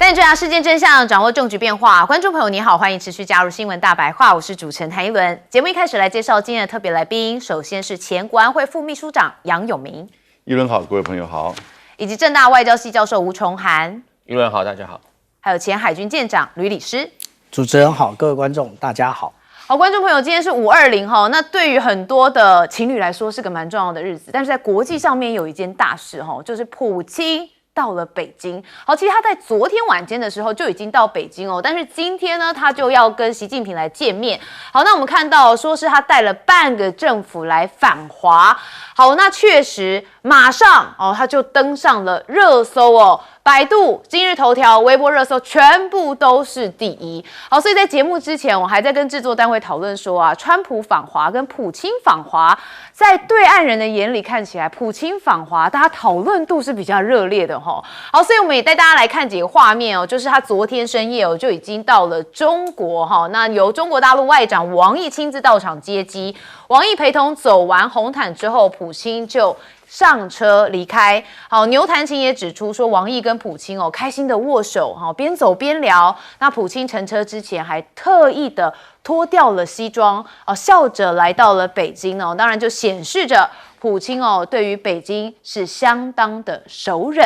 带你追查事件真相，掌握政局变化。观众朋友你好，欢迎持续加入新闻大白话，我是主持人谭一伦。节目一开始来介绍今天的特别来宾，首先是前国安会副秘书长杨永明。一伦好，各位朋友好。以及政大外交系教授吴崇涵。一伦好，大家好。还有前海军舰长吕礼诗。主持人好，各位观众大家好。好，观众朋友，今天是520哈，那对于很多的情侣来说是个蛮重要的日子，但是在国际上面有一件大事哈，就是普京到了北京。好，其实他在昨天晚间的时候就已经到北京哦，但是今天呢，他就要跟习近平来见面。好，那我们看到说是他带了半个政府来访华。好，那确实马上哦，他就登上了热搜哦。百度、今日头条、微博热搜全部都是第一。好，所以在节目之前，我还在跟制作单位讨论说啊，川普访华跟普京访华，在对岸人的眼里看起来，普京访华，大家讨论度是比较热烈的哈。好，所以我们也带大家来看几个画面哦，就是他昨天深夜哦就已经到了中国哈，那由中国大陆外长王毅亲自到场接机，王毅陪同走完红毯之后，普京就上车离开。好，牛弹琴也指出说，王毅跟普京哦开心的握手，边走边聊。那普京乘车之前还特意的脱掉了西装，笑着来到了北京哦，当然就显示着普京哦对于北京是相当的熟稔。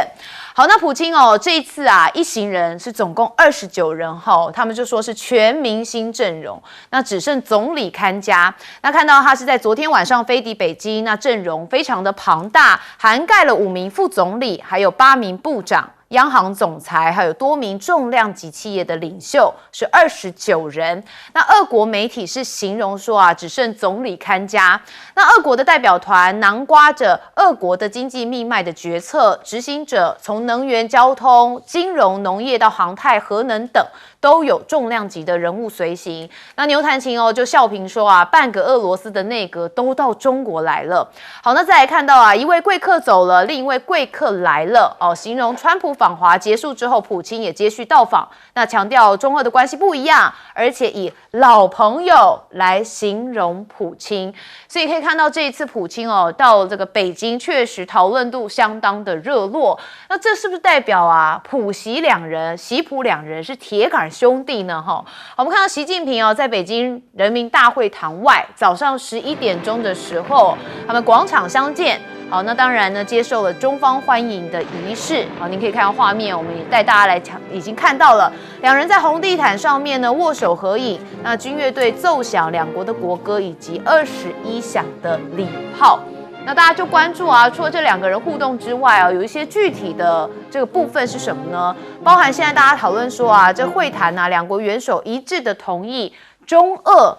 好，那普京哦这一次啊一行人是总共29人哈，他们就说是全明星阵容，那只剩总理看家。那看到他是在昨天晚上飞抵北京，那阵容非常的庞大，涵盖了5名副总理，还有8名部长。央行总裁还有多名重量级企业的领袖是29人。那俄国媒体是形容说啊，只剩总理看家。那俄国的代表团囊括着俄国的经济命脉的决策执行者，从能源、交通、金融、农业到航太、核能等，都有重量级的人物随行。那牛弹琴哦就笑评说啊，半个俄罗斯的内阁都到中国来了。好，那再来看到啊，一位贵客走了，另一位贵客来了哦，形容川普访华结束之后，普京也接续到访，那强调中俄的关系不一样，而且以老朋友来形容普京。所以可以看到这一次普京哦到这个北京，确实讨论度相当的热络。那这是不是代表啊，普习两人是铁杆兄弟呢？哈，我们看到习近平哦在北京人民大会堂外，早上11点钟的时候，他们广场相见。好，那当然呢，接受了中方欢迎的仪式。好，您可以看到画面，我们也带大家来已经看到了两人在红地毯上面呢握手合影。那军乐队奏响两国的国歌以及21响的礼炮。那大家就关注啊，除了这两个人互动之外啊，有一些具体的这个部分是什么呢？包含现在大家讨论说啊，这会谈啊，两国元首一致的同意中俄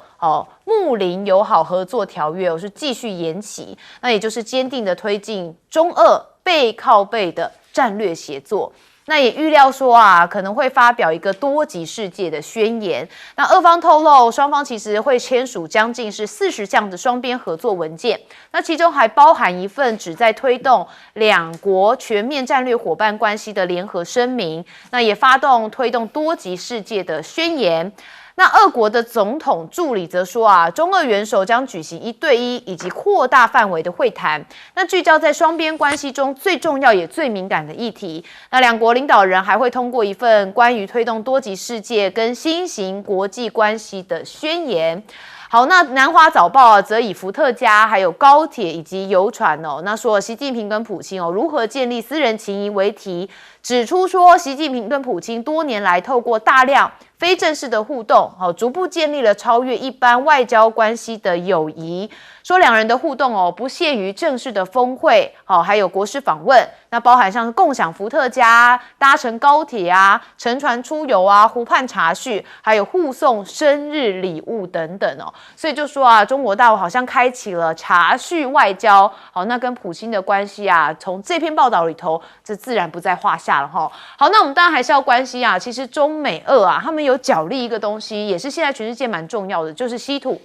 睦邻友好合作条约是继续延期，那也就是坚定的推进中俄背靠背的战略协作。那也预料说啊，可能会发表一个多极世界的宣言。那俄方透露，双方其实会签署将近是40项的双边合作文件，那其中还包含一份旨在推动两国全面战略伙伴关系的联合声明，那也发动推动多极世界的宣言。那俄国的总统助理则说啊，中俄元首将举行1对1以及扩大范围的会谈，那聚焦在双边关系中最重要也最敏感的议题。那两国领导人还会通过一份关于推动多极世界跟新型国际关系的宣言。好，那南华早报啊，则以伏特加、还有高铁以及游船哦，那说习近平跟普京哦如何建立私人情谊为题，指出说习近平跟普京多年来透过大量非正式的互动，逐步建立了超越一般外交关系的友谊。说两人的互动哦，不限于正式的峰会，还有国事访问，那包含像共享伏特加、搭乘高铁啊、乘船出游啊、湖畔茶叙，还有互送生日礼物等等哦。所以就说啊，中国大陆好像开启了茶叙外交。好，那跟普京的关系啊，从这篇报道里头，这自然不在话下了哈。好，那我们当然还是要关心啊，其实中美俄啊，他们有角力一个东西，也是现在全世界蛮重要的，就是稀土。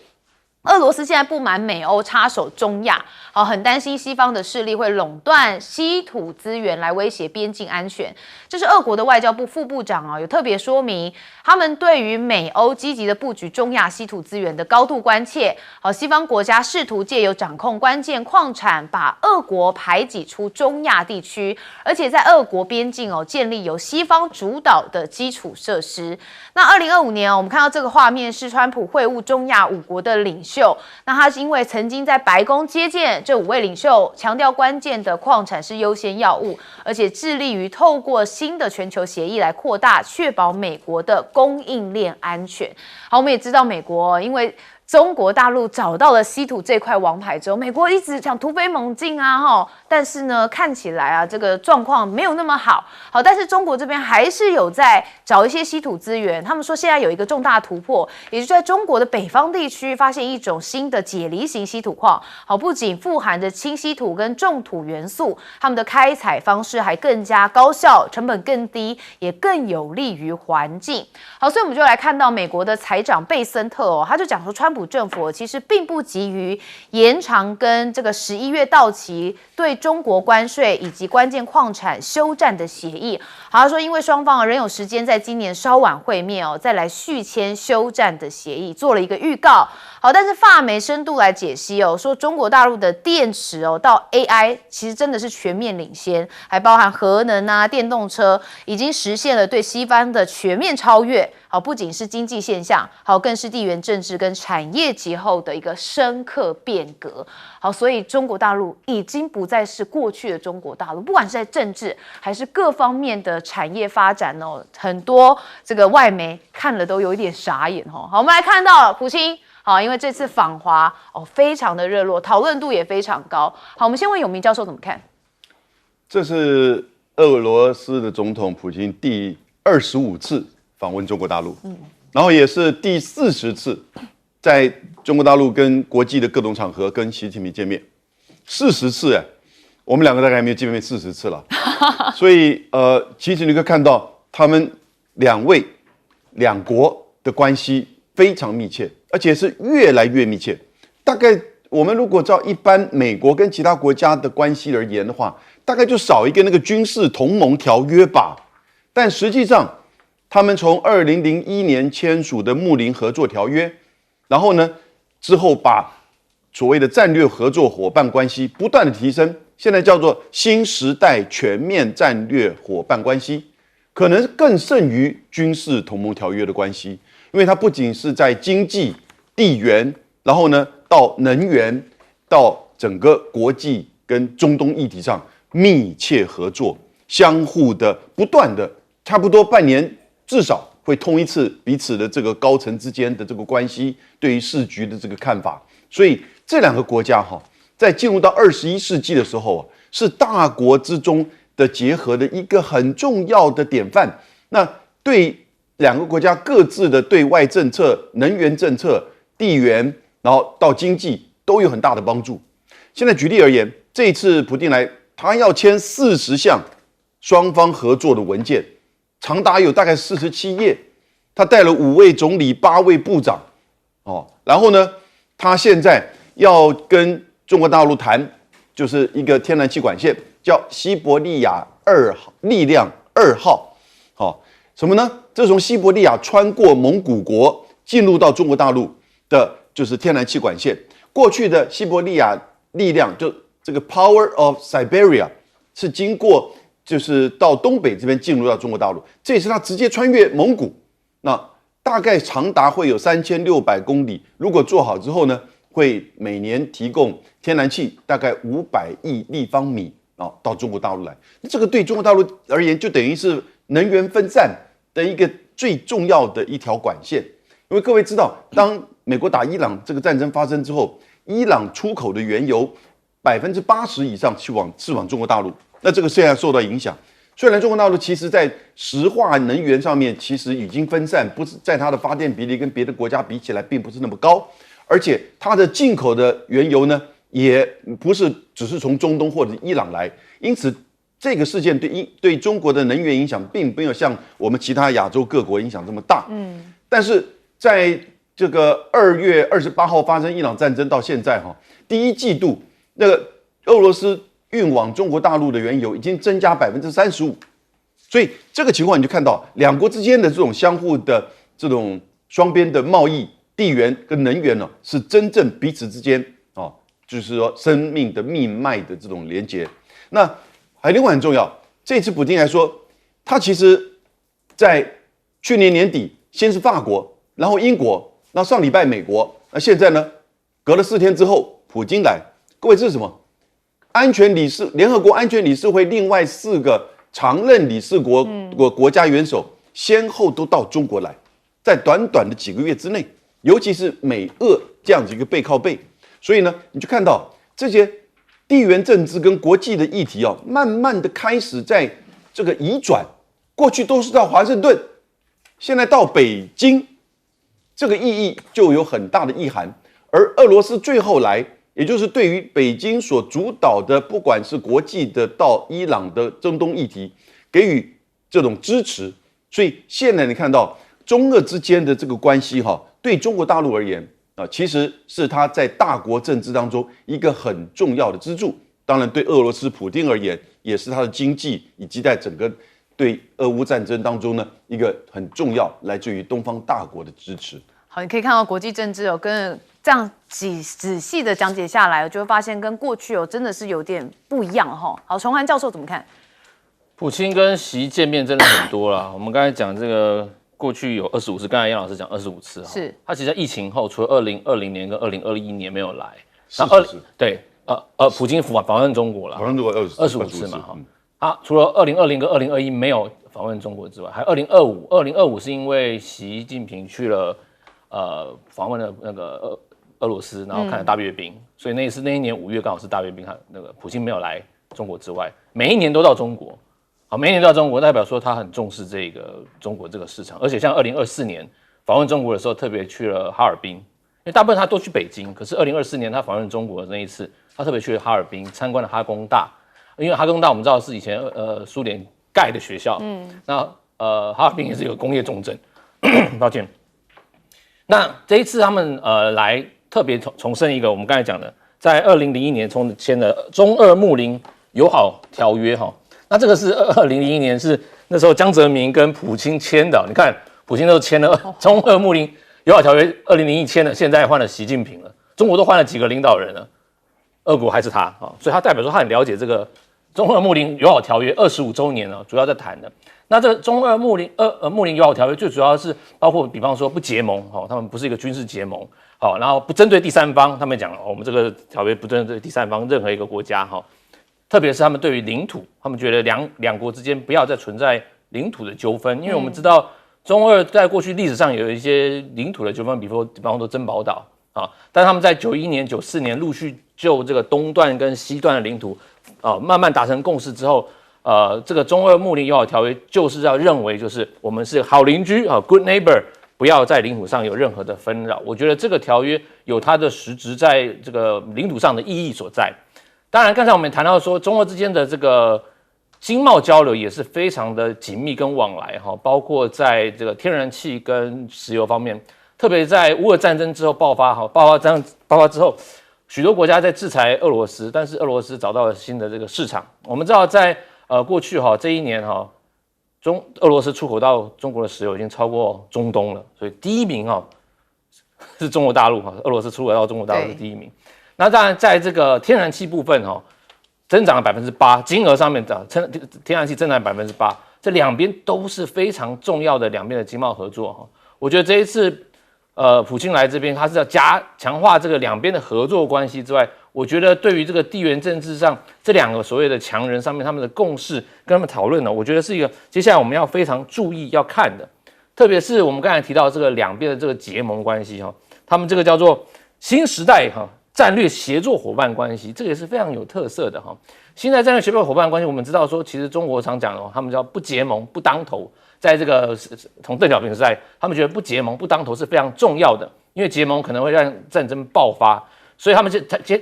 俄罗斯现在不满美欧插手中亚，很担心西方的势力会垄断稀土资源来威胁边境安全。这是俄国的外交部副部长有特别说明，他们对于美欧积极的布局中亚稀土资源的高度关切。西方国家试图借由掌控关键矿产，把俄国排挤出中亚地区，而且在俄国边境建立由西方主导的基础设施。那2025年我们看到这个画面是川普会晤中亚5国的领袖。那他是因为曾经在白宫接见这5位领袖，强调关键的矿产是优先要务，而且致力于透过新的全球协议来扩大，确保美国的供应链安全。好，我们也知道美国因为中国大陆找到了稀土这块王牌之后，美国一直想突飞猛进但是呢，看起来这个状况没有那么好。但是中国这边还是有在找一些稀土资源。他们说现在有一个重大突破，也就是在中国的北方地区发现一种新的解离型稀土矿。不仅富含着轻稀土跟重土元素，他们的开采方式还更加高效，成本更低，也更有利于环境。好，所以我们就来看到美国的财长贝森特他就讲说，川普政府其实并不急于延长跟这个11月到期对中国关税以及关键矿产休战的协议。好，他说因为双方仍有时间在今年稍晚会面再来续签休战的协议，做了一个预告。好，但是法媒深度来解析说中国大陆的电池到 AI 其实真的是全面领先，还包含核能电动车，已经实现了对西方的全面超越。好，不仅是经济现象，更是地缘政治跟产业结后的一个深刻变革。好，所以中国大陆已经不再是过去的中国大陆，不管是在政治还是各方面的产业发展很多这个外媒看了都有一点傻眼好，我们来看到普京。好，因为这次访华非常的热络，讨论度也非常高。好，我们先问永明教授怎么看？这是俄罗斯的总统普京第25次访问中国大陆，然后也是第40次在中国大陆跟国际的各种场合跟习近平见面，40次我们两个大概还没有见面40次了，所以其实你可以看到他们两国的关系非常密切，而且是越来越密切。大概我们如果照一般美国跟其他国家的关系而言的话，大概就少一个那个军事同盟条约吧。但实际上，他们从2001年签署的睦邻合作条约，然后呢之后把所谓的战略合作伙伴关系不断的提升，现在叫做新时代全面战略伙伴关系，可能更胜于军事同盟条约的关系。因为它不仅是在经济、地缘，然后呢到能源，到整个国际跟中东议题上密切合作，相互的不断的，差不多半年至少会通一次彼此的这个高层之间的这个关系，对于世局的这个看法。所以这两个国家在进入到21世纪的时候是大国之中的结合的一个很重要的典范。那对两个国家各自的对外政策、能源政策、地缘，然后到经济都有很大的帮助。现在举例而言，这一次普丁来，他要签40项双方合作的文件，长达有大概47页。他带了5位总理、8位部长，然后呢，他现在要跟中国大陆谈，就是一个天然气管线，叫西伯利亚力量2号，什么呢？这从西伯利亚穿过蒙古国进入到中国大陆的，就是天然气管线。过去的西伯利亚力量，就这个 Power of Siberia， 是经过就是到东北这边进入到中国大陆。这也是它直接穿越蒙古，那大概长达会有3600公里。如果做好之后呢，会每年提供天然气大概500亿立方米到中国大陆来。这个对中国大陆而言，就等于是能源分散的一个最重要的一条管线。因为各位知道，当美国打伊朗这个战争发生之后，伊朗出口的原油80%以上是往中国大陆，那这个现在受到影响。虽然中国大陆其实在石化能源上面其实已经分散，不是在它的发电比例跟别的国家比起来并不是那么高，而且它的进口的原油呢，也不是只是从中东或者伊朗来，因此这个事件对中国的能源影响并没有像我们其他亚洲各国影响这么大。但是在这个2月28号发生伊朗战争到现在第一季度那个俄罗斯运往中国大陆的原油已经增加35%，所以这个情况你就看到两国之间的这种相互的这种双边的贸易、地缘跟能源呢，是真正彼此之间就是说生命的命脉的这种连结。那还有另外很重要，这次普丁来说，他其实在去年年底先是法国，然后英国，那上礼拜美国，那现在呢，隔了4天之后，普京来。各位这是什么？联合国安全理事会另外4个常任理事国家元首，先后都到中国来，在短短的几个月之内，尤其是美俄这样子一个背靠背。所以呢，你就看到这些地缘政治跟国际的议题慢慢的开始在这个移转。过去都是到华盛顿，现在到北京，这个意义就有很大的意涵。而俄罗斯最后来，也就是对于北京所主导的，不管是国际的到伊朗的中东议题，给予这种支持。所以现在你看到中俄之间的这个关系对中国大陆而言其实是他在大国政治当中一个很重要的支柱。当然，对俄罗斯普丁而言，也是他的经济以及在整个对俄乌战争当中呢一个很重要来自于东方大国的支持。好，你可以看到国际政治跟这样仔细的讲解下来，就会发现跟过去真的是有点不一样好，崇涵教授怎么看？普京跟习见面真的很多啦。我们刚才讲这个。过去有25次，刚才杨老师讲25次是他其实在疫情后，除了2020年跟2021年没有来，对普京访问中国了，访问中国25次嘛除了2020跟2021没有访问中国之外，还有2025是因为习近平去了访问了那个俄罗斯，然后看了大阅兵，所以那一年5月刚好是大阅兵，那个普京没有来中国之外，每一年都到中国。好，每一年到中国，代表说他很重视这个中国这个市场，而且像2024年访问中国的时候，特别去了哈尔滨，因为大部分他都去北京，可是2024年他访问中国的那一次，他特别去了哈尔滨，参观了哈工大，因为哈工大我们知道是以前苏联盖的学校，那哈尔滨也是有工业重镇，抱歉。那这一次他们来特别重申一个我们刚才讲的，在2001年签的中俄睦邻友好条约那这个是2001年，是那时候江泽民跟普京签的。你看，普京都签了中俄睦邻友好条约，2001签了，现在换了习近平了，中国都换了几个领导人了，俄国还是他所以他代表说他很了解这个中俄睦邻友好条约25周年主要在谈的。那这个中俄睦邻友好条约最主要是包括，比方说不结盟他们不是一个军事结盟然后不针对第三方，他们讲我们这个条约不针对第三方任何一个国家特别是他们对于领土，他们觉得两国之间不要再存在领土的纠纷，因为我们知道中俄在过去历史上有一些领土的纠纷，比方说珍宝岛但他们在91年、94年陆续就这个东段跟西段的领土慢慢达成共识之后，这个中俄睦邻友好条约就是要认为就是我们是好邻居good neighbor， 不要在领土上有任何的纷扰。我觉得这个条约有它的实质在这个领土上的意义所在。当然，刚才我们谈到说，中俄之间的这个经贸交流也是非常的紧密跟往来包括在这个天然气跟石油方面，特别在乌俄战争之后爆发之后，许多国家在制裁俄罗斯，但是俄罗斯找到了新的这个市场。我们知道在过去这一年俄罗斯出口到中国的石油已经超过中东了，所以第一名是中国大陆俄罗斯出口到中国大陆是第一名。那当然，在这个天然气部分增长了8%，金额上面的天然气增长了8%，这两边都是非常重要的两边的经贸合作我觉得这一次普京来这边，他是要强化这个两边的合作关系之外，我觉得对于这个地缘政治上这两个所谓的强人上面他们的共识跟他们讨论我觉得是一个接下来我们要非常注意要看的，特别是我们刚才提到这个两边的这个结盟关系他们这个叫做新时代战略协作伙伴关系，这个也是非常有特色的现在战略协作伙伴关系，我们知道说，其实中国常讲他们叫不结盟不当头，在这个从邓小平时代，他们觉得不结盟不当头是非常重要的，因为结盟可能会让战争爆发，所以他们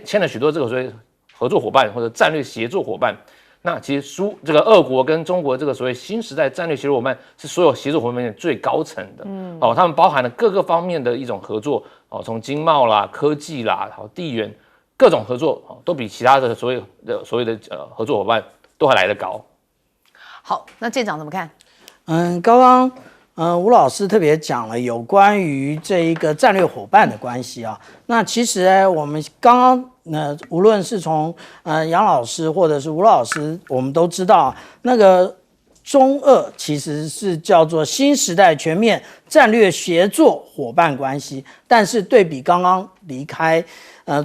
签了许多这个所谓合作伙伴或者战略协作伙伴。那其实这个俄国跟中国这个所谓新时代战略协作伙伴是所有协作伙伴里面最高层的，他们包含了各个方面的一种合作，从经贸啦、科技啦、地缘各种合作，都比其他的所谓的合作伙伴都还来得高。好，那舰长怎么看？刚刚吴老师特别讲了有关于这一个战略伙伴的关系啊。那其实呢，我们刚刚无论是从杨老师或者是吴老师，我们都知道那个中俄其实是叫做新时代全面战略协作伙伴关系，但是对比刚刚离开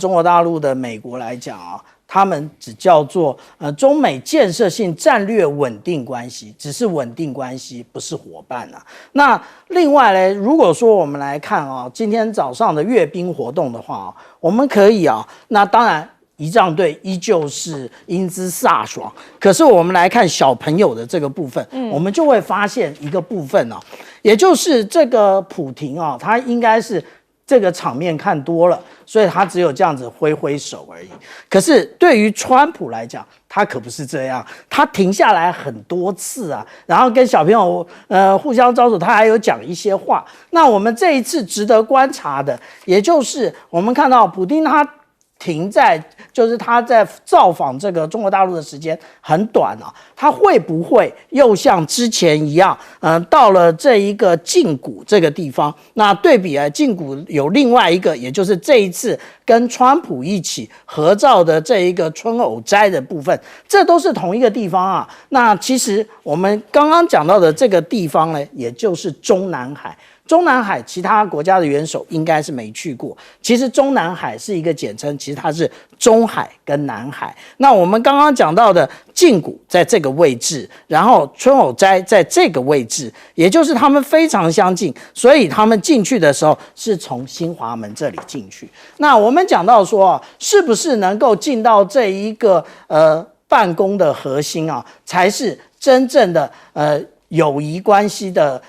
中国大陆的美国来讲啊，他们只叫做中美建设性战略稳定关系，只是稳定关系，不是伙伴啊。那另外呢，如果说我们来看啊，今天早上的阅兵活动的话，我们可以啊，那当然仪仗队依旧是英姿飒爽，可是我们来看小朋友的这个部分，我们就会发现一个部分啊，也就是这个普廷啊，他应该是这个场面看多了，所以他只有这样子挥挥手而已。可是对于川普来讲，他可不是这样，他停下来很多次啊，然后跟小朋友互相招手，他还有讲一些话。那我们这一次值得观察的，也就是我们看到普丁他停在，就是他在造访这个中国大陆的时间很短啊，他会不会又像之前一样，到了这一个晋谷这个地方？那对比晋谷有另外一个，也就是这一次跟川普一起合照的这一个春藕斋的部分，这都是同一个地方啊。那其实我们刚刚讲到的这个地方呢，也就是中南海。中南海其他国家的元首应该是没去过，其实中南海是一个简称，其实它是中海跟南海。那我们刚刚讲到的晋谷在这个位置，然后春藕斋在这个位置，也就是他们非常相近，所以他们进去的时候是从新华门这里进去。那我们讲到说，是不是能够进到这一个办公的核心啊，才是真正的友谊关系的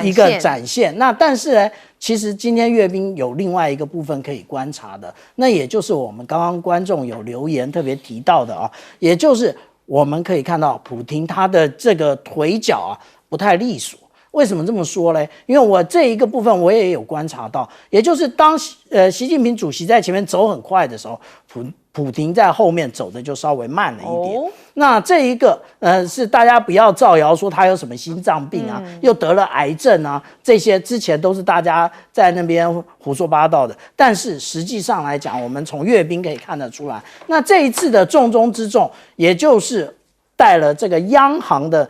一个展现。那但是呢，其实今天阅兵有另外一个部分可以观察的，那也就是我们刚刚观众有留言特别提到的啊，也就是我们可以看到普丁他的这个腿脚啊不太利索。为什么这么说呢？因为我这一个部分我也有观察到，也就是当习近平主席在前面走很快的时候，普丁在后面走的就稍微慢了一点。那这一个是大家不要造谣说他有什么心脏病啊，又得了癌症啊，这些之前都是大家在那边胡说八道的。但是实际上来讲，我们从阅兵可以看得出来，那这一次的重中之重，也就是带了这个央行的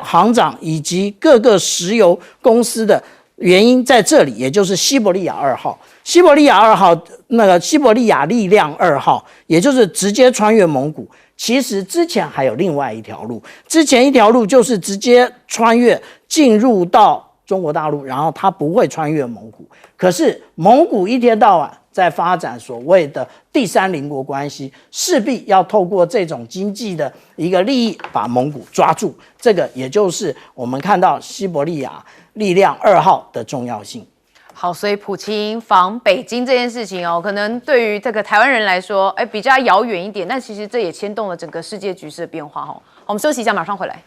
行长以及各个石油公司的原因在这里，也就是西伯利亚2号。西伯利亚2号，那个西伯利亚力量2号，也就是直接穿越蒙古。其实之前还有另外一条路，之前一条路就是直接穿越进入到中国大陆，然后它不会穿越蒙古。可是蒙古一天到晚在发展所谓的第三邻国关系，势必要透过这种经济的一个利益把蒙古抓住。这个也就是我们看到西伯利亚力量2号的重要性。好，所以普京访北京这件事情可能对于这个台湾人来说，比较遥远一点，但其实这也牵动了整个世界局势的变化好，我们休息一下，马上回来。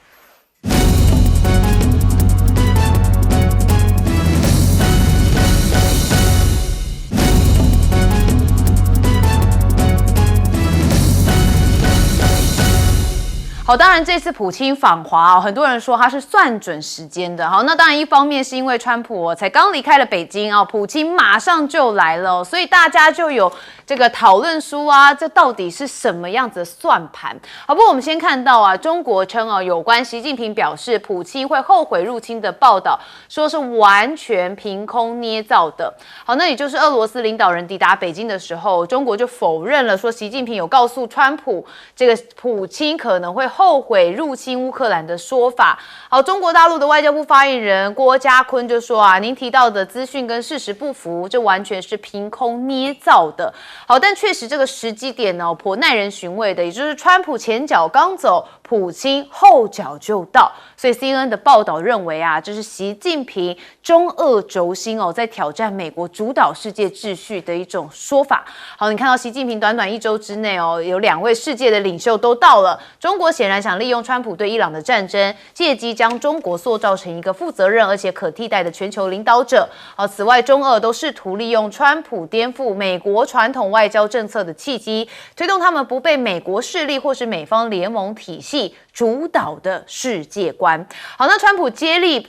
好，当然这次普京访华很多人说他是算准时间的。好，那当然一方面是因为川普才刚离开了北京普京马上就来了，所以大家就有这个讨论书啊，这到底是什么样子的算盘？好，不过我们先看到中国称有关习近平表示普京会后悔入侵的报道，说是完全凭空捏造的。好，那也就是俄罗斯领导人抵达北京的时候，中国就否认了说习近平有告诉川普这个普京可能会后悔入侵乌克兰的说法。好，中国大陆的外交部发言人郭家坤就说啊，您提到的资讯跟事实不符，这完全是凭空捏造的。好，但确实这个时机点呢，颇耐人寻味的，也就是川普前脚刚走，普京后脚就到。所以 CNN 的报道认为啊，这是习近平中俄轴心在挑战美国主导世界秩序的一种说法。好，你看到习近平短短1周之内有2位世界的领袖都到了。中国显然想利用川普对伊朗的战争，借机将中国塑造成一个负责任而且可替代的全球领导者。好，此外，中俄都试图利用川普颠覆美国传统外交政策的契机，推动他们不被美国势力或是美方联盟体系主导的世界观。好，那川普接力，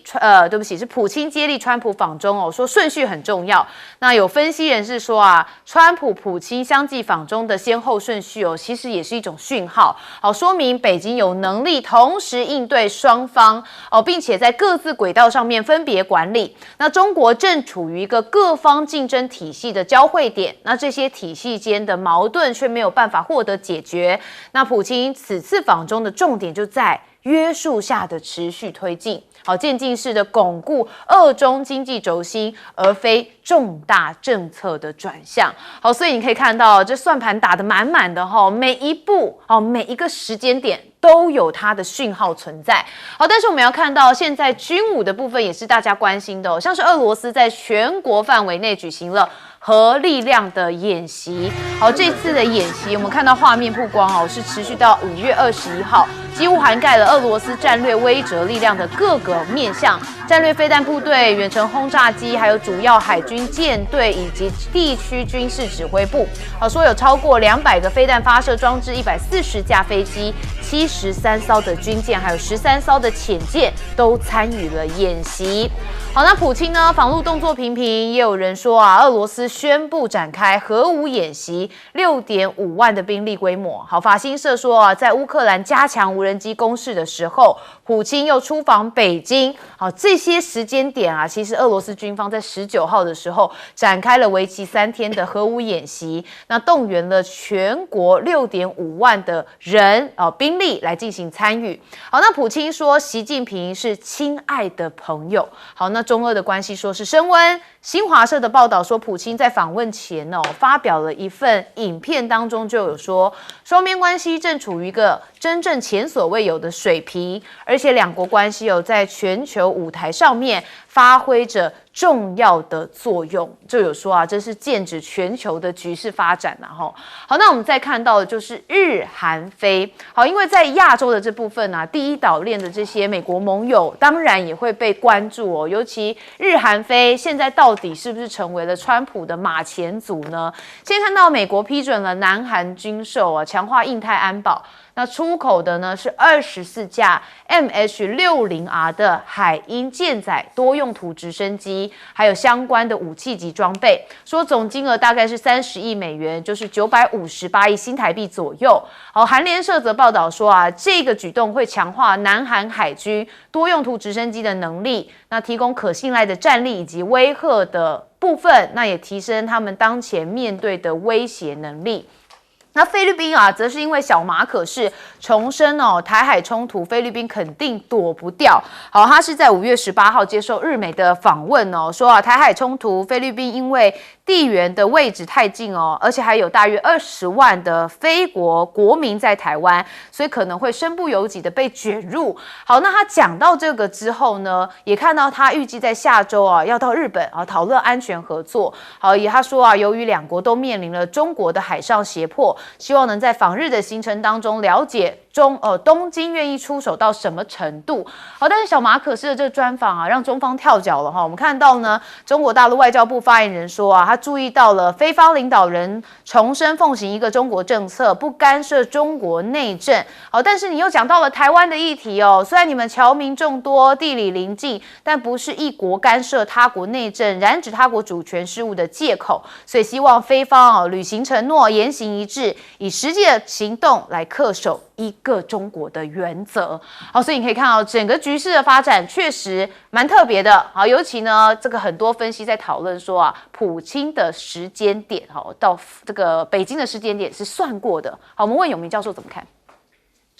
是普京接力川普访中说顺序很重要。那有分析人士说啊，川普、普京相继访中的先后顺序其实也是一种讯号，好，说明北京有能力同时应对双方并且在各自轨道上面分别管理。那中国正处于一个各方竞争体系的交汇点，那这些体系间的矛盾却没有办法获得解决。那普京此次访中的重点就在约束下的持续推进，好，渐进式的巩固俄中经济轴心，而非重大政策的转向。好，所以你可以看到这算盘打得满满的每一步每一个时间点都有它的讯号存在。好，但是我们要看到现在军武的部分也是大家关心的像是俄罗斯在全国范围内举行了核力量的演习。好，这次的演习我们看到画面曝光是持续到5月21号，几乎涵盖了俄罗斯战略威慑力量的各个面向，战略飞弹部队、远程轰炸机，还有主要海军舰队以及地区军事指挥部。好，说有超过200个飞弹发射装置，140架飞机，73艘的军舰，还有13艘的潜舰都参与了演习。好，那普京呢，访陆动作频频，也有人说啊，俄罗斯宣布展开核武演习，6.5万的兵力规模。好，法新社说啊，在乌克兰加强无人机攻势的时候，普京又出访北京。好，这些时间点啊，其实俄罗斯军方在19号的时候展开了为期3天的核武演习，那动员了全国6.5万的人兵力来进行参与。好，那普京说习近平是亲爱的朋友。好，那中俄的关系说是升温。新华社的报道说，普京在访问前发表了一份影片，当中就有说，双边关系正处于一个真正前所未有的水平，而且两国关系在全球舞台上面发挥着重要的作用，就有说啊，这是剑指全球的局势发展好，那我们再看到的就是日韩菲。好，因为在亚洲的这部分第一岛链的这些美国盟友，当然也会被关注尤其日韩菲现在到底是不是成为了川普的马前卒呢？先看到美国批准了南韩军售强化印太安保。那出口的呢是24架 MH-60R 的海鹰舰载多用途直升机，还有相关的武器及装备，说总金额大概是30亿美元，就是958亿新台币左右。好，韩联社则报道说啊，这个举动会强化南韩海军多用途直升机的能力，那提供可信赖的战力以及威吓的部分，那也提升他们当前面对的威胁能力。那菲律宾则是因为小马可仕重申台海冲突，菲律宾肯定躲不掉。好，他是在5月18号接受日媒的访问说台海冲突，菲律宾因为地缘的位置太近而且还有大约20万的非国国民在台湾，所以可能会身不由己的被卷入。好，那他讲到这个之后呢，也看到他预计在下周要到日本讨论安全合作。好，也他说由于两国都面临了中国的海上胁迫，希望能在访日的行程当中了解东京愿意出手到什么程度。好，但是小马可仕的这个专访让中方跳脚了我们看到呢，中国大陆外交部发言人说他注意到了菲方领导人重申奉行一个中国政策，不干涉中国内政。好，但是你又讲到了台湾的议题虽然你们侨民众多，地理邻近，但不是一国干涉他国内政、染指他国主权事务的借口，所以希望菲方履行承诺，言行一致，以实际的行动来恪守一个中国的原则。好，所以你可以看到整个局势的发展确实蛮特别的。好，尤其呢，这个很多分析在讨论说普京的时间点到这个北京的时间点是算过的。好，我们问永明教授怎么看？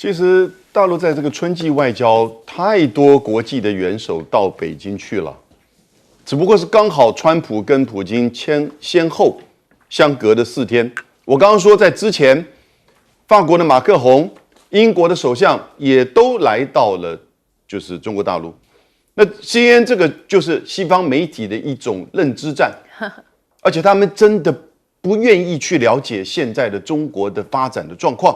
其实大陆在这个春季外交，太多国际的元首到北京去了，只不过是刚好川普跟普京先后相隔的4天。我刚刚说，在之前，法国的马克宏、英国的首相也都来到了就是中国大陆。那 CNN 这个就是西方媒体的一种认知战，而且他们真的不愿意去了解现在的中国的发展的状况，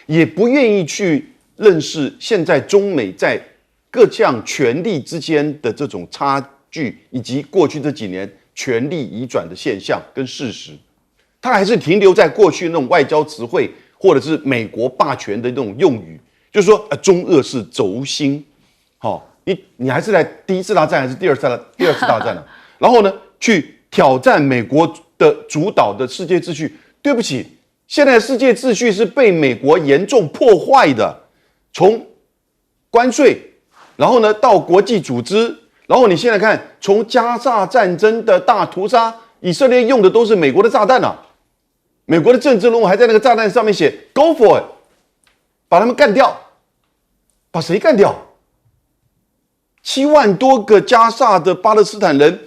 也不愿意去认识现在中美在各项权力之间的这种差距，以及过去这几年权力移转的现象跟事实。他还是停留在过去那种外交词汇，或者是美国霸权的那种用语，就是说，中俄是轴心，你还是在第1次大战还是第二次大战呢？然后呢，去挑战美国的主导的世界秩序。对不起，现在的世界秩序是被美国严重破坏的，从关税，然后呢到国际组织，然后你现在看，从加沙战争的大屠杀，以色列用的都是美国的炸弹啊，美国的政治人物还在那个炸弹上面写 "Go for it"， 把他们干掉，把谁干掉？7万多个加沙的巴勒斯坦人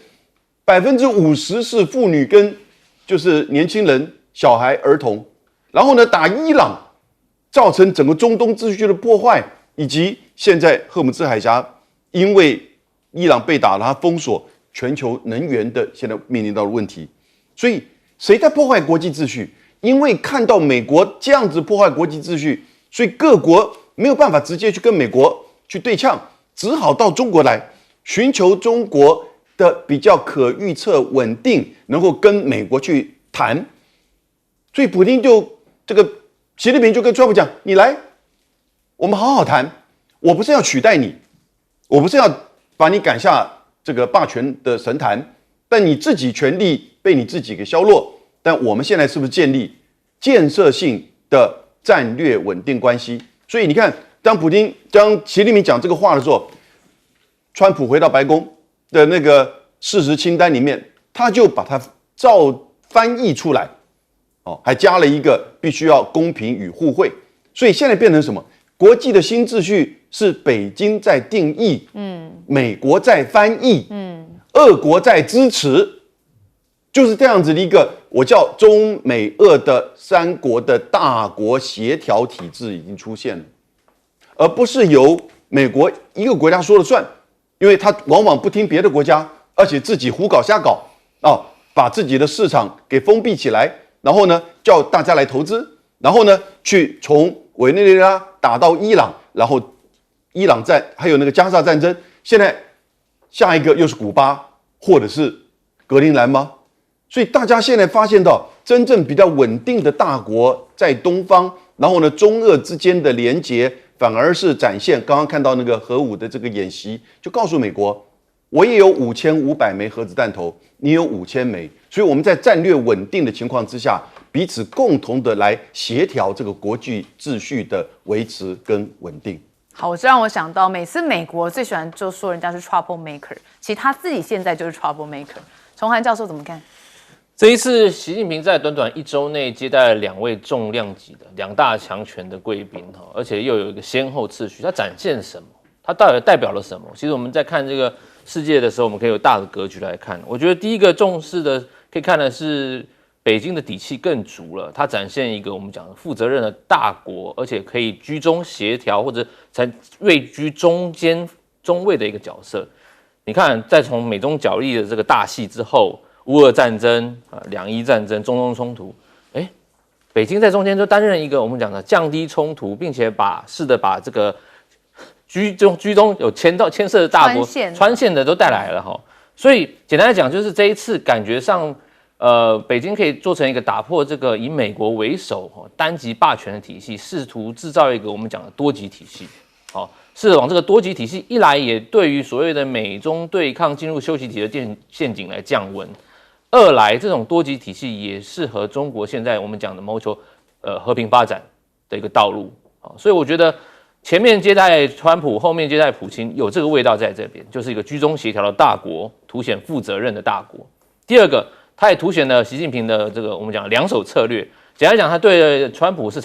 ，50%是妇女跟就是年轻人、小孩、儿童。然后呢，打伊朗，造成整个中东秩序的破坏，以及现在荷姆兹海峡因为伊朗被打了，它封锁全球能源的现在面临到的问题。所以谁在破坏国际秩序？因为看到美国这样子破坏国际秩序，所以各国没有办法直接去跟美国去对呛。只好到中国来，寻求中国的比较可预测、稳定，能够跟美国去谈。所以普丁就习近平就跟川普讲：“你来，我们好好谈。我不是要取代你，我不是要把你赶下这个霸权的神坛，但你自己权力被你自己给削弱。但我们现在是不是建立建设性的战略稳定关系？所以你看。”当习近平讲这个话的时候，川普回到白宫的那个事实清单里面，他就把它翻译出来，还加了一个必须要公平与互惠。所以现在变成什么？国际的新秩序是北京在定义，美国在翻译，俄国在支持，就是这样子的一个我叫中美俄的3国的大国协调体制已经出现了。而不是由美国一个国家说了算，因为他往往不听别的国家，而且自己胡搞瞎搞把自己的市场给封闭起来，然后呢叫大家来投资，然后呢去从委内瑞拉打到伊朗，然后伊朗战还有那个加沙战争，现在下一个又是古巴或者是格陵兰吗？所以大家现在发现到真正比较稳定的大国在东方，然后呢中俄之间的连结。反而是展现刚刚看到那个核武的这个演习，就告诉美国，我也有5500枚核子弹头，你有5000枚，所以我们在战略稳定的情况之下，彼此共同的来协调这个国际秩序的维持跟稳定。好，这让我想到，每次美国最喜欢就说人家是 trouble maker， 其实他自己现在就是 trouble maker。崇涵教授怎么看？这一次，习近平在短短1周内接待了2位重量级的2大强权的贵宾，而且又有一个先后次序，它展现什么？它到底代表了什么？其实我们在看这个世界的时候，我们可以有大的格局来看。我觉得第一个重视的，可以看的是北京的底气更足了，它展现一个我们讲的负责任的大国，而且可以居中协调或者才位居中位的一个角色。你看，在从美中角力的这个大戏之后。乌俄战争2伊战争、中东冲突，北京在中间就担任一个我们讲的降低冲突，并且试着把这个居中有牵涉的大国穿线的都带来了哈。所以简单来讲，就是这一次感觉上，北京可以做成一个打破这个以美国为首单极霸权的体系，试图制造一个我们讲的多极体系。是往这个多极体系一来，也对于所谓的美中对抗进入休息体的陷阱来降温。二来，这种多极体系也适合中国现在我们讲的谋求和平发展的一个道路。所以我觉得前面接待川普，后面接待普京，有这个味道在这边，就是一个居中协调的大国，凸显负责任的大国。第二个，它也凸显了习近平的这个我们讲2手策略，简单讲，他对川普是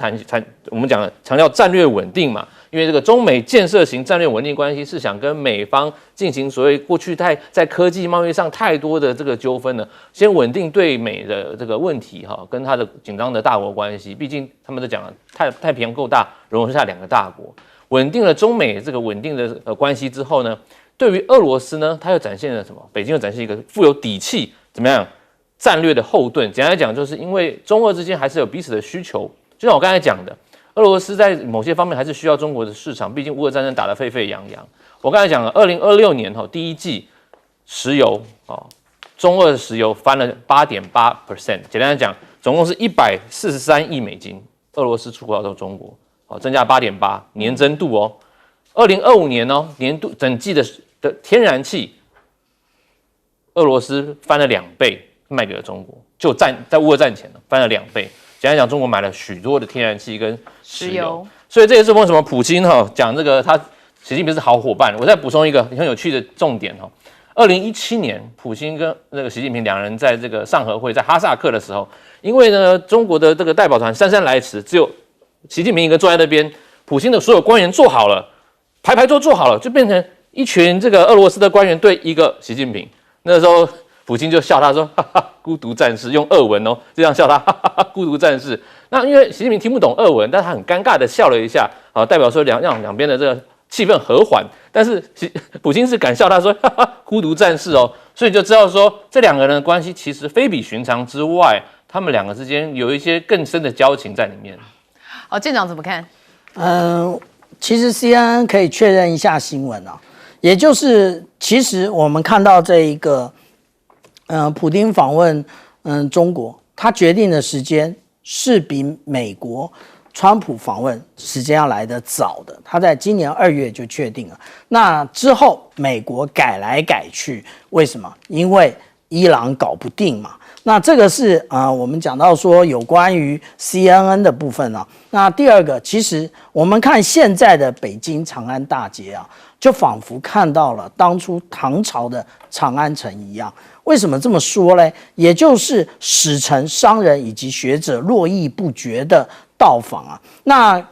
我们讲强调战略稳定嘛，因为这个中美建设型战略稳定关系是想跟美方进行所谓过去在科技贸易上太多的这个纠纷呢，先稳定对美的这个问题哈，跟他的紧张的大国关系，毕竟他们都讲了太平洋够大，容得下2个大国，稳定了中美这个稳定的关系之后呢，对于俄罗斯呢，他又展现了什么？北京又展现一个富有底气，怎么样？战略的后盾，简单来讲，就是因为中俄之间还是有彼此的需求。就像我刚才讲的，俄罗斯在某些方面还是需要中国的市场，毕竟乌俄战争打得沸沸扬扬。我刚才讲了，2026年第一季石油中俄的石油翻了8.8%，简单来讲，总共是143亿美金，俄罗斯出口到中国，增加8.8%，年增度2025年年度整季的天然气，俄罗斯翻了2倍。卖给了中国，就在乌俄战前翻了2倍。简单讲，中国买了许多的天然气跟石油，所以这也是为什么普京讲这个习近平是好伙伴。我再补充一个很有趣的重点2017年，普京跟那个习近平2人在这个上合会在哈萨克的时候，因为呢中国的这个代表团姗姗来迟，只有习近平一个坐在那边，普京的所有官员坐好了，排坐好了，就变成一群这个俄罗斯的官员对一个习近平。那时候普京就笑他说：“哈哈，孤独战士。”用俄文这样笑他，哈哈，孤独战士。那因为习近平听不懂俄文，但他很尴尬的笑了一下，代表说让两边的这个气氛和缓。但是普京是敢笑他说：“哈哈，孤独战士。”所以就知道说这2个人的关系其实非比寻常之外，他们2个之间有一些更深的交情在里面。好，舰长怎么看？其实 CNN 可以确认一下新闻也就是其实我们看到这一个。普丁访问中国，他决定的时间是比美国川普访问时间要来得早的，他在今年2月就确定了。那之后美国改来改去，为什么？因为伊朗搞不定嘛。那这个是我们讲到说有关于 CNN 的部分那第二个，其实我们看现在的北京长安大街就仿佛看到了当初唐朝的长安城一样。为什么这么说呢？也就是使臣、商人以及学者络绎不绝的到访那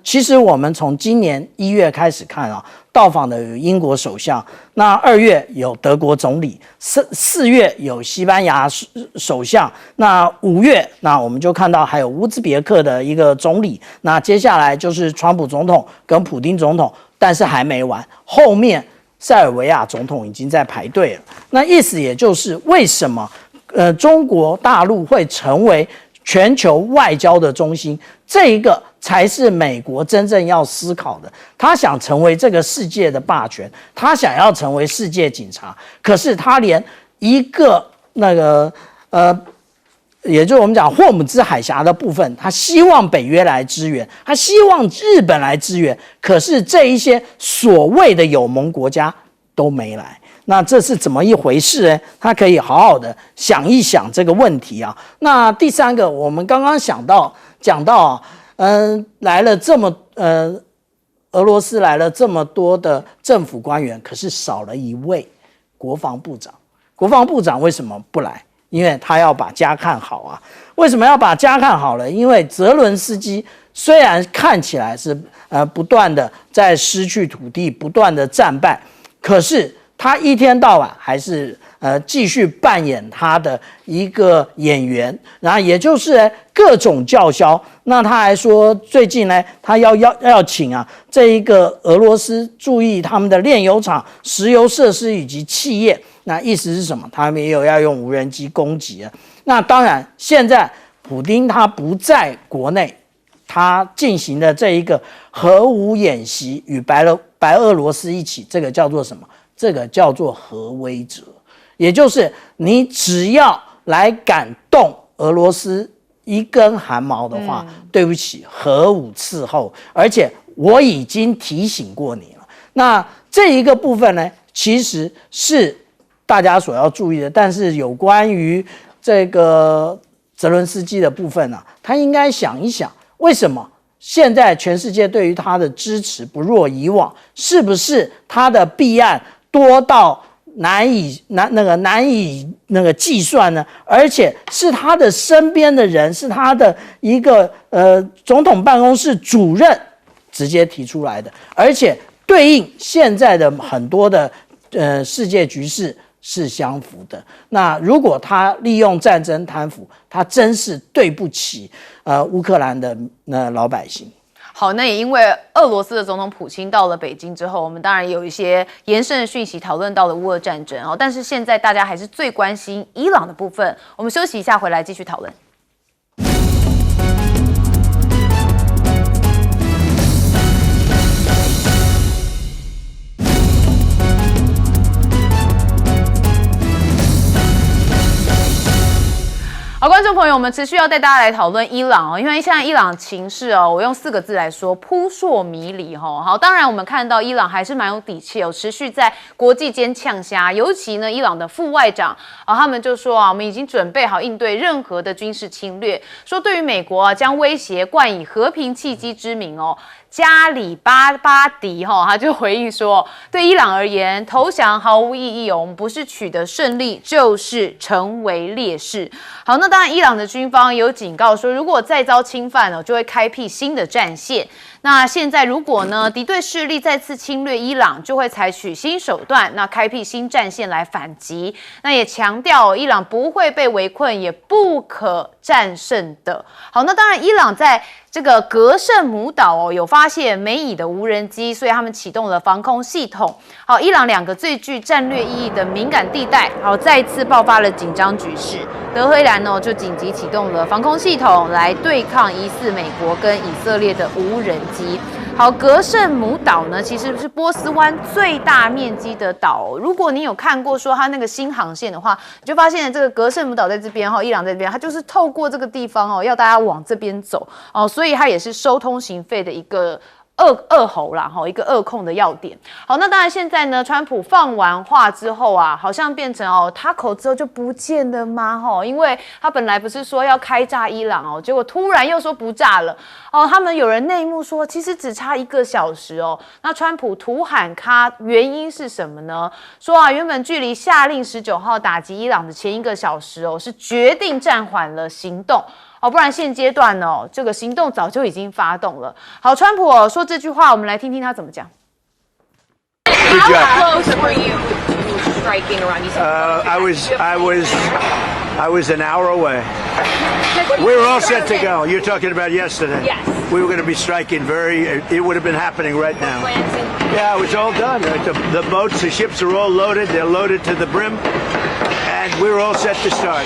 其实我们从今年1月开始看到访的有英国首相，那2月有德国总理，4月有西班牙首相，那5月那我们就看到还有乌兹别克的一个总理，那接下来就是川普总统跟普丁总统，但是还没完，后面塞尔维亚总统已经在排队了。那意思也就是为什么中国大陆会成为全球外交的中心，这一个才是美国真正要思考的。他想成为这个世界的霸权，他想要成为世界警察，可是他连一个也就是我们讲霍姆兹海峡的部分，他希望北约来支援，他希望日本来支援，可是这一些所谓的友盟国家都没来。那这是怎么一回事呢？他可以好好的想一想这个问题那第三个，我们刚刚讲到来了这么俄罗斯来了这么多的政府官员，可是少了一位国防部长。国防部长为什么不来？因为他要把家看好为什么要把家看好了？因为泽伦斯基虽然看起来是不断的在失去土地，不断的战败，可是他一天到晚还是继续扮演他的一个演员，然后也就是各种叫嚣。那他还说最近呢，他要请这一个俄罗斯注意他们的炼油厂、石油设施以及企业。那意思是什么？他们也有要用无人机攻击那当然，现在普丁他不在国内，他进行的这一个核武演习与白俄罗斯一起，这个叫做什么？这个叫做核威慑。也就是你只要来敢动俄罗斯一根汗毛的话，对不起，核武伺候，而且我已经提醒过你了。那这一个部分呢，其实是大家所要注意的，但是有关于这个泽伦斯基的部分他应该想一想，为什么现在全世界对于他的支持不若以往？是不是他的弊案多到难以计算呢，而且是他的身边的人，是他的一个总统办公室主任直接提出来的，而且对应现在的很多的世界局势是相符的。那如果他利用战争贪腐，他真是对不起乌克兰的老百姓。好，那也因为俄罗斯的总统普京到了北京之后，我们当然也有一些延伸的讯息讨论到了乌俄战争哦。但是现在大家还是最关心伊朗的部分。我们休息一下，回来继续讨论。好，观众朋友，我们持续要带大家来讨论伊朗哦，因为现在伊朗情势哦，我用4个字来说，扑朔迷离哈。好，当然我们看到伊朗还是蛮有底气哦，持续在国际间呛虾，尤其呢，伊朗的副外长他们就说我们已经准备好应对任何的军事侵略，说对于美国将威胁冠以和平契机之名哦。加里巴巴迪他就回应说，对伊朗而言，投降毫无意义哦，我们不是取得胜利，就是成为劣势。好，那当然，伊朗的军方有警告说，如果再遭侵犯就会开辟新的战线。那现在如果呢敌对势力再次侵略伊朗，就会采取新手段，那开辟新战线来反击。那也强调伊朗不会被围困，也不可战胜的。好，那当然，伊朗在这个格胜姆岛有发现美以的无人机，所以他们启动了防空系统。好，伊朗2个最具战略意义的敏感地带，好，再一次爆发了紧张局势。德黑兰就紧急启动了防空系统来对抗疑似美国跟以色列的无人机。好，格胜姆岛呢，其实是波斯湾最大面积的岛。如果你有看过说它那个新航线的话，你就发现这个格胜姆岛在这边伊朗在这边，它就是透过这个地方要大家往这边走所以它也是收通行费的一个二侯啦，一个扼控的要点。好，那当然现在呢，川普放完话之后好像变成他口之后就不见了吗？因为他本来不是说要开炸伊朗结果突然又说不炸了他们有人内幕说，其实只差1个小时那川普突喊卡，原因是什么呢？说原本距离下令19号打击伊朗的前1个小时是决定暂缓了行动。不然现阶段这个行动早就已经发动了。好，川普说这句话，我们来听听他怎么讲。How close were you to striking Iran? I was an hour away. We were all set to go. You're talking about yesterday. Yes. We were going to be striking it would have been happening right now. Yeah, it was all done. The boats, the ships are all loaded. They're loaded to the brim. And we were all set to start.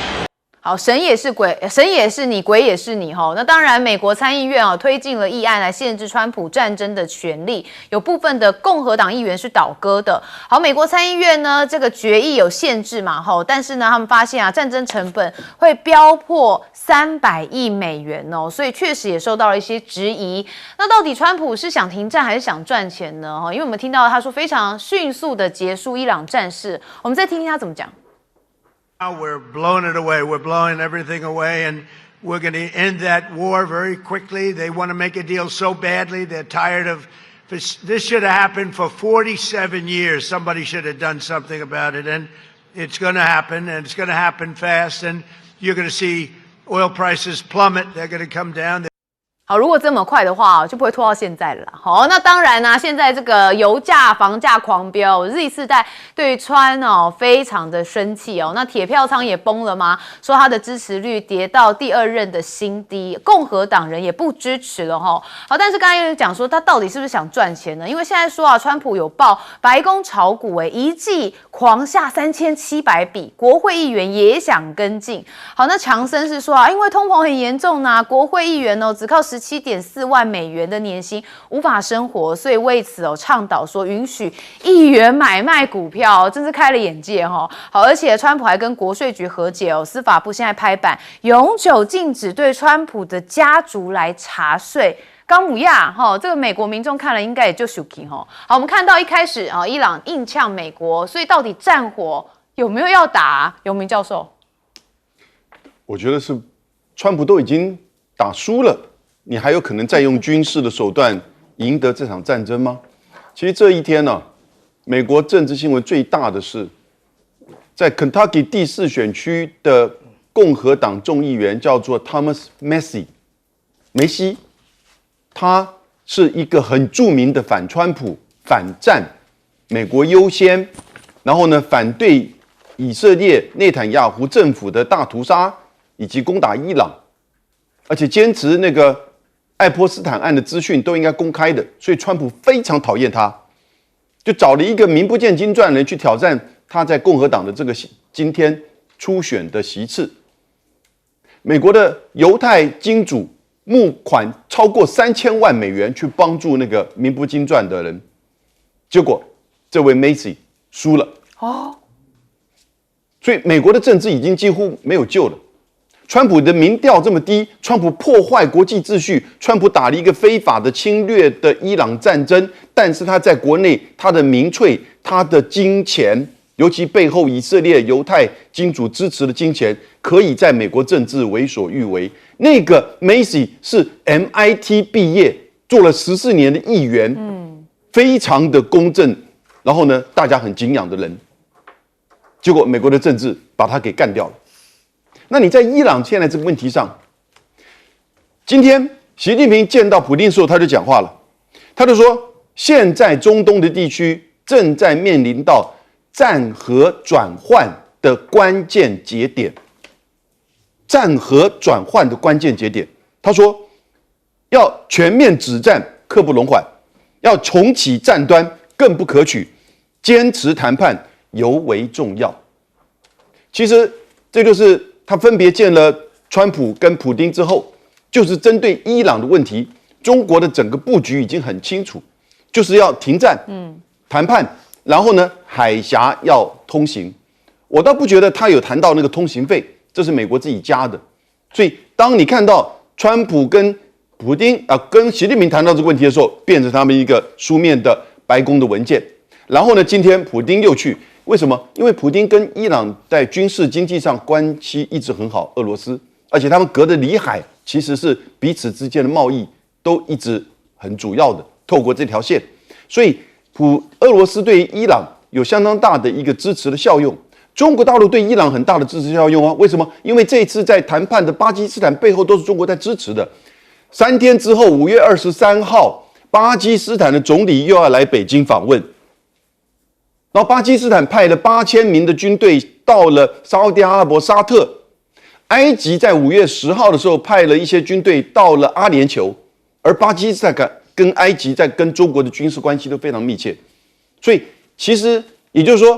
好，神也是鬼，神也是你，鬼也是你那当然，美国参议院推进了议案来限制川普战争的权利，有部分的共和党议员是倒戈的。好，美国参议院呢这个决议有限制嘛但是呢他们发现战争成本会飙破300亿美元所以确实也受到了一些质疑。那到底川普是想停战还是想赚钱呢？因为我们听到他说非常迅速的结束伊朗战事，我们再听听他怎么讲。Now we're blowing it away. We're blowing everything away, and we're going to end that war very quickly. They want to make a deal so badly. They're tired of this. Should have happened for 47 years. Somebody should have done something about it, and it's going to happen, and it's going to happen fast, and you're going to see oil prices plummet. They're going to come down. 好，如果这么快的话，就不会拖到现在了啦。好，那当然啦，现在这个油价、房价狂飙，Z 世代对于川非常的生气那铁票仓也崩了吗？说他的支持率跌到第2任的新低，共和党人也不支持了好，但是刚才有讲说他到底是不是想赚钱呢？因为现在说川普有报白宫炒股一季狂下3700笔，国会议员也想跟进。好，那强生是说因为通膨很严重国会议员只靠17.4万美元的年薪无法生活，所以为此倡导说允许议员买卖股票真是开了眼界好，而且川普还跟国税局和解司法部现在拍板永久禁止对川普的家族来查税。冈姆亚这个美国民众看了应该也就生气好，我们看到一开始伊朗硬呛美国，所以到底战火有没有要打？游明教授，我觉得是川普都已经打输了，你还有可能再用军事的手段赢得这场战争吗？其实这一天美国政治新闻最大的是在 Kentucky 第4选区的共和党众议员叫做 Thomas 梅西，他是一个很著名的反川普、反战、美国优先，然后呢反对以色列内塔尼亚胡政府的大屠杀以及攻打伊朗，而且坚持那个爱泼斯坦案的资讯都应该公开的，所以川普非常讨厌他，就找了一个名不见经传的人去挑战他在共和党的这个今天初选的席次。美国的犹太金主募款超过3000万美元去帮助那个名不经传的人，结果这位 Macy 输了。所以美国的政治已经几乎没有救了。川普的民调这么低，川普破坏国际秩序，川普打了一个非法的侵略的伊朗战争，但是他在国内他的民粹、他的金钱，尤其背后以色列犹太金主支持的金钱，可以在美国政治为所欲为。那个 Macy 是 MIT 毕业，做了14年的议员，非常的公正，然后呢，大家很敬仰的人。结果美国的政治把他给干掉了。那你在伊朗现在这个问题上，今天习近平见到普丁的时候，他就讲话了，他就说，现在中东的地区正在面临到战和转换的关键节点。战和转换的关键节点，他说要全面止战，刻不容缓；要重启战端，更不可取；坚持谈判尤为重要。其实这就是他分别见了川普跟普丁之后，就是针对伊朗的问题，中国的整个布局已经很清楚，就是要停战、谈判，然后呢，海峡要通行。我倒不觉得他有谈到那个通行费，这是美国自己加的。所以当你看到川普跟普丁跟习近平谈到这个问题的时候，变成他们一个书面的白宫的文件。然后呢，今天普丁又去，为什么？因为普丁跟伊朗在军事经济上关系一直很好，俄罗斯，而且他们隔着里海，其实是彼此之间的贸易都一直很主要的，透过这条线，所以俄罗斯对于伊朗有相当大的一个支持的效用。中国大陆对伊朗很大的支持效用啊，为什么？因为这一次在谈判的巴基斯坦背后都是中国在支持的。3天之后，5月23号，巴基斯坦的总理又要来北京访问。然后巴基斯坦派了8000名的军队到了沙特阿拉伯、沙特，埃及在5月10号的时候派了一些军队到了阿联酋，而巴基斯坦跟埃及在跟中国的军事关系都非常密切，所以其实也就是说，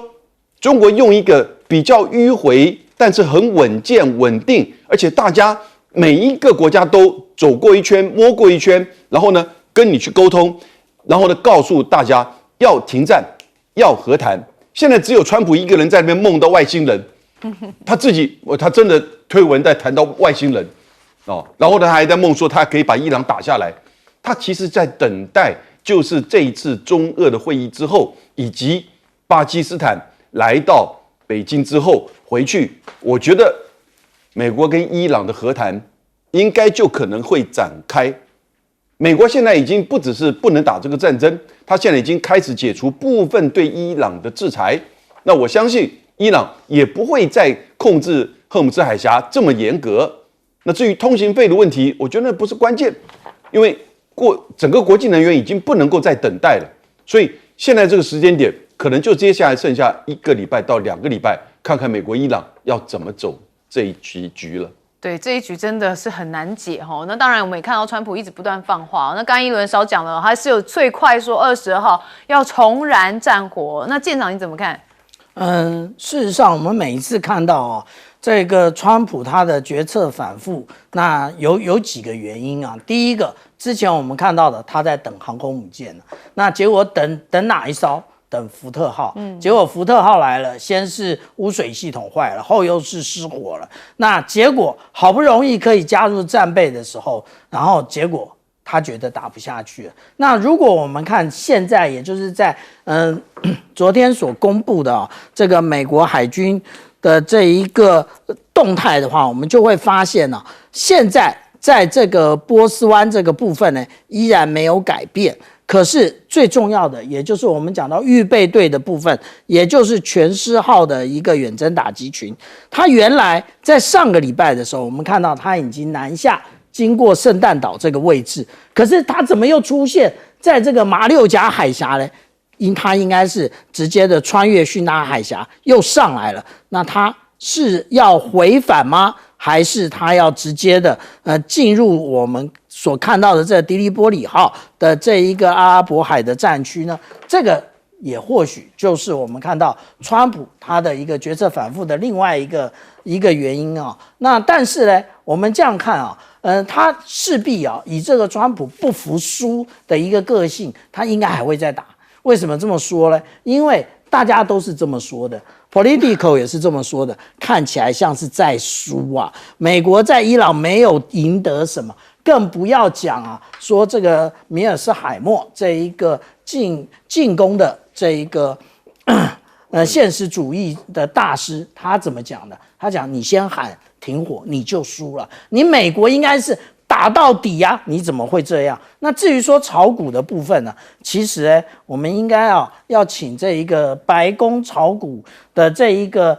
中国用一个比较迂回，但是很稳健、稳定，而且大家每一个国家都走过一圈、摸过一圈，然后呢跟你去沟通，然后呢告诉大家要停战。要和谈，现在只有川普一个人在那边梦到外星人，他真的推文在谈到外星人，然后呢他还在梦说他可以把伊朗打下来，他其实在等待就是这一次中俄的会议之后，以及巴基斯坦来到北京之后回去，我觉得美国跟伊朗的和谈应该就可能会展开。美国现在已经不只是不能打这个战争，他现在已经开始解除部分对伊朗的制裁。那我相信伊朗也不会再控制荷尔木兹海峡这么严格。那至于通行费的问题，我觉得那不是关键，因为整个国际能源已经不能够再等待了。所以现在这个时间点，可能就接下来剩下1个礼拜到2个礼拜，看看美国、伊朗要怎么走这一局了。对，这一局真的是很难解哈。那当然，我们也看到川普一直不断放话。那刚一轮少讲了，还是有最快说22号要重燃战火。那舰长你怎么看？事实上，我们每一次看到这个川普他的决策反复，那有几个原因啊。第一个，之前我们看到的他在等航空母舰，那结果等哪一艘？等福特号，结果福特号来了，先是污水系统坏了，后又是失火了。那结果好不容易可以加入战备的时候，然后结果他觉得打不下去了。那如果我们看现在，也就是在昨天所公布的这个美国海军的这一个动态的话，我们就会发现现在在这个波斯湾这个部分呢，依然没有改变。可是最重要的，也就是我们讲到预备队的部分，也就是全师号的一个远征打击群，它原来在上个礼拜的时候，我们看到它已经南下，经过圣诞岛这个位置，可是它怎么又出现在这个马六甲海峡呢？它应该是直接的穿越叙纳海峡又上来了，那它是要回返吗？还是它要直接的进入我们所看到的这迪利波里号的这一个阿拉伯海的战区呢？这个也或许就是我们看到川普他的一个决策反复的另外一个原因啊。那但是呢，我们这样看啊，他势必啊以这个川普不服输的一个个性，他应该还会再打。为什么这么说呢？因为大家都是这么说的。Politico 也是这么说的，看起来像是在输啊。美国在伊朗没有赢得什么，更不要讲啊，说这个米尔斯海默这一个进攻的这一个现实主义的大师，他怎么讲的？他讲你先喊停火，你就输了。你美国应该是打到底啊，你怎么会这样？那至于说炒股的部分呢，其实我们应该要请这一个白宫炒股的这一个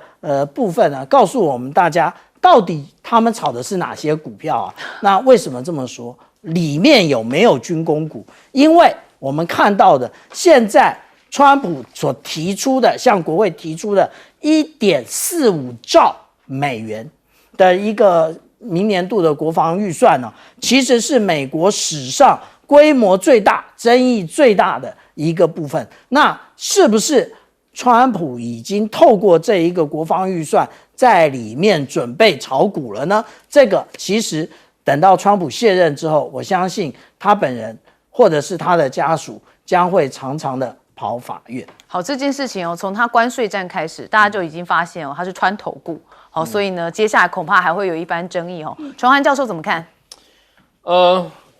部分呢，告诉我们大家到底他们炒的是哪些股票啊？那为什么这么说？里面有没有军工股？因为我们看到的现在川普所提出的，向国会提出的1.45兆美元的一个明年度的国防预算呢，其实是美国史上规模最大、争议最大的一个部分。那是不是川普已经透过这一个国防预算在里面准备炒股了呢？这个其实等到川普卸任之后，我相信他本人或者是他的家属将会常常的跑法院。好，这件事情从他关税战开始，大家就已经发现他是穿头股。好，所以呢，接下来恐怕还会有一番争议哦。传涵教授怎么看？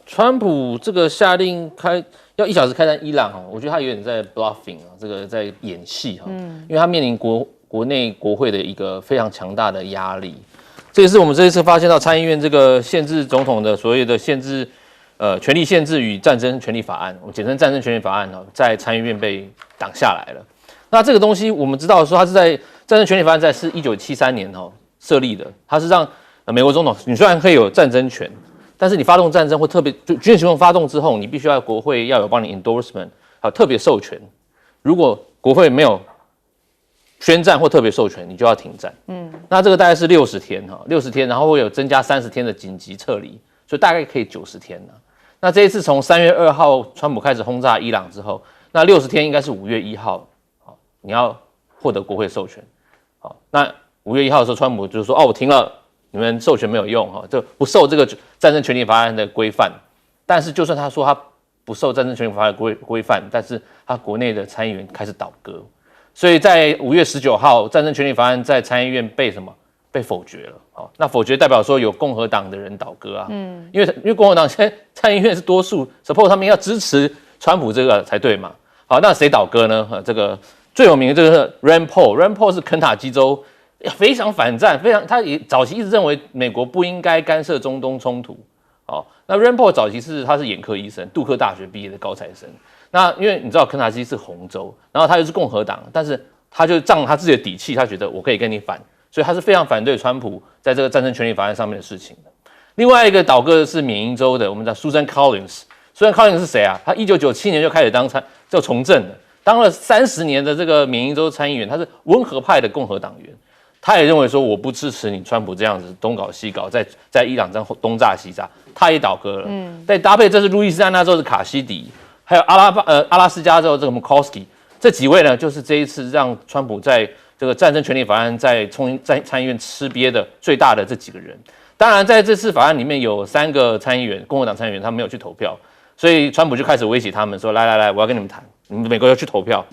川普这个下令要1小时开战伊朗我觉得他有点在 bluffing 这个在演戏因为他面临国内国会的一个非常强大的压力。这也是我们这一次发现到参议院这个限制总统的所谓的限制权力限制与战争权利法案，我们简称战争权利法案在参议院被挡下来了。那这个东西我们知道说，它是在战争权利法案是1973年设立的，它是让美国总统你虽然可以有战争权，但是你发动战争或特别军事行动发动之后，你必须要国会要有帮你 endorsement， 还有特别授权。如果国会没有宣战或特别授权，你就要停战。那这个大概是60天60天，然后会有增加30天的紧急撤离，所以大概可以90天了。那这一次从3月2号川普开始轰炸伊朗之后，那60天应该是5月1号。你要获得国会授权，好，那5月1号的时候，川普就说：“我停了，你们授权没有用就不受这个战争权利法案的规范。”但是，就算他说他不受战争权利法案的规范，但是他国内的参议员开始倒戈，所以在5月19号，战争权利法案在参议院被否决了。好，那否决代表说有共和党的人倒戈啊，因为共和党现在参议院是多数 ，suppose 他们要支持川普这个才对嘛。好，那谁倒戈呢？这个。最有名的这个是 Rand Paul，Rand Paul 是肯塔基州非常反战，他也早期一直认为美国不应该干涉中东冲突。那 Rand Paul 早期他是眼科医生，杜克大学毕业的高材生。那因为你知道肯塔基是红州，然后他又是共和党，但是他就仗他自己的底气，他觉得我可以跟你反，所以他是非常反对川普在这个战争权利法案上面的事情的。另外一个倒戈的是缅因州的，我们叫 Susan Collins。Susan Collins 是谁啊？他1997年就开始就从政了。当了30年的这个缅因州参议员，他是温和派的共和党员，他也认为说我不支持你川普这样子东搞西搞，在伊朗这样东炸西炸，他也倒戈了。再搭配这是路易斯安那州的卡西迪，还有阿拉斯加州这个 Murkowski， 这几位呢，就是这一次让川普在这个战争权利法案在参议院吃瘪的最大的这几个人。当然，在这次法案里面有3个参议员，共和党参议员，他没有去投票，所以川普就开始威胁他们说：来，我要跟你们谈。你们美国要去投票，